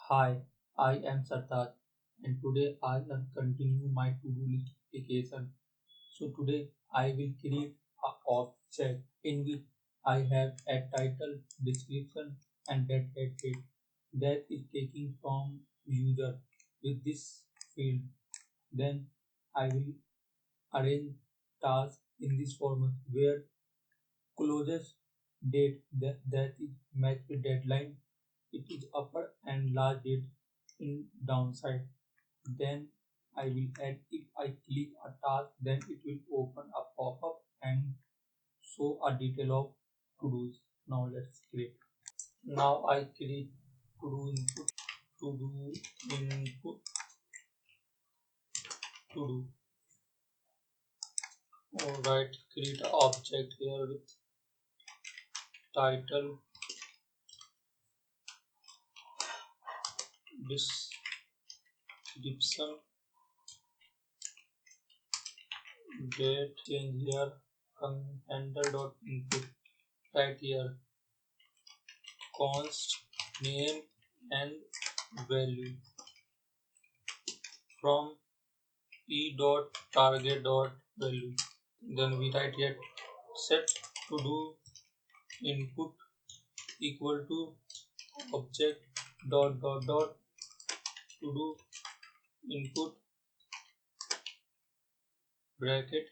Hi, I am Sartaj and today I am continue my to-do list application. So today I will create a object in which I have a title, description and date that is taken from user with this field. Then I will arrange tasks in this format where closest date that is match with deadline. It is upper and large date in downside. Then I will add if I click a task, then it will open a pop-up and show a detail of to-dos. Now let's create. Now I create to-do input, to-do. Alright, create an object here with title, description, date, change here, handle.input, right here, const, name and value from e.target.value. Then we write here set to do input equal to object dot to do input bracket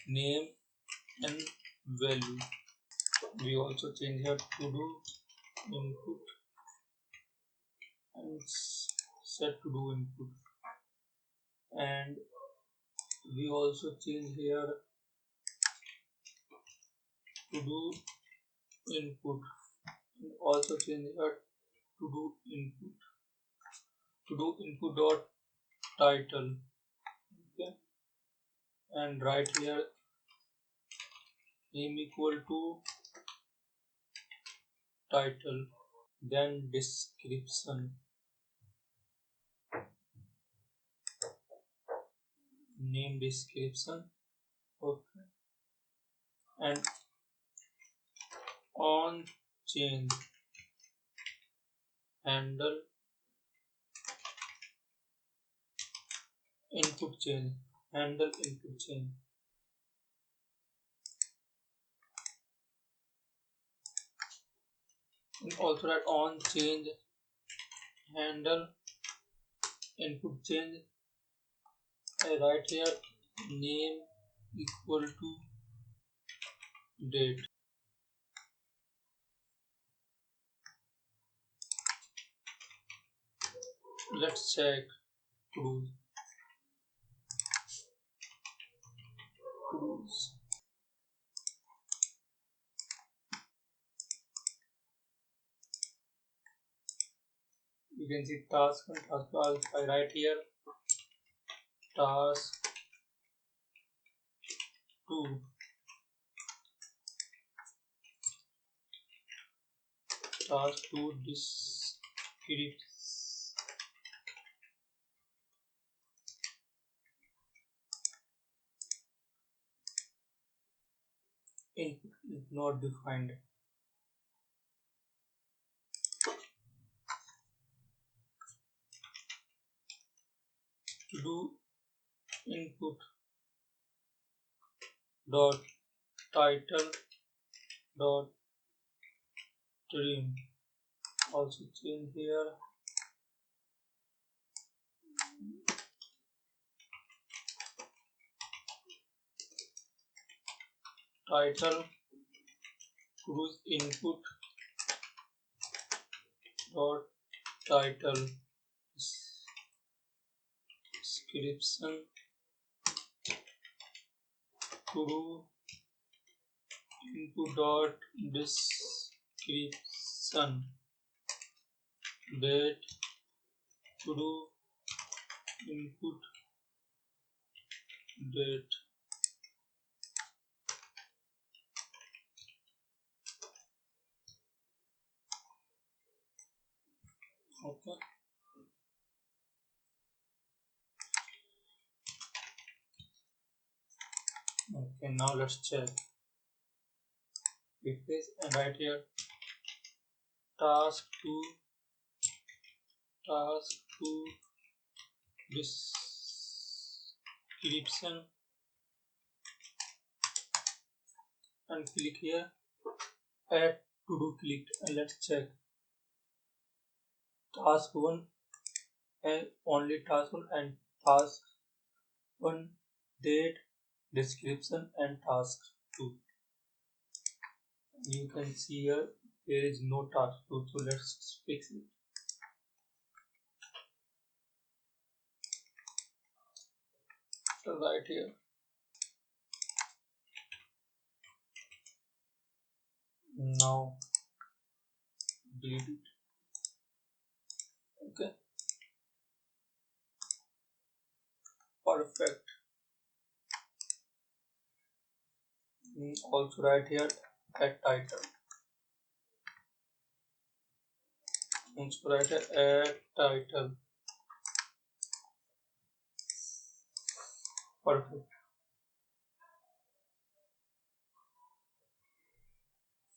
name and value. We also change here to do input and set to do input, and we also change here to do input and also change here to do input dot title. Okay, and right here name equal to title, then description, name description. Okay, and on change handle input change, handle input change. And also that on change handle input change. I write here name equal to date. Let's check to-dos. You can see task and task bar. I write here task 2, task 2 description input is not defined. To do input dot title dot trim. Also change here title cruise input dot title description to do input dot description date to do input date. Okay, now let's check. Refresh and right here task 2 task to description and click here add to do clicked, and let's check task 1 and only task 1 and task 1 date description and task 2. You can see here there is no task 2, so let's fix it. So right here now delete it. Okay, perfect. Also right here add title. Also right here add title. Perfect.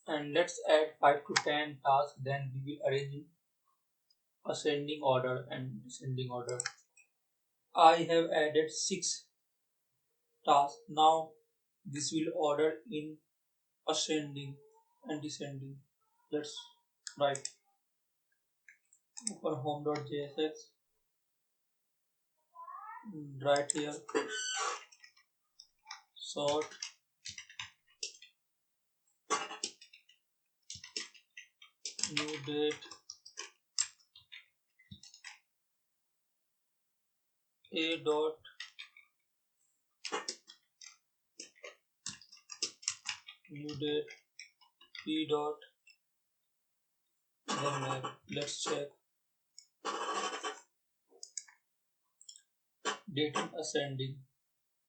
And let's add 5 to 10 tasks, then we will arrange in ascending order and descending order. I have added 6 tasks. Now this will order in ascending and descending. Let's write open home.js, right here sort new date a dot new date p dot then map. Let's check date in ascending.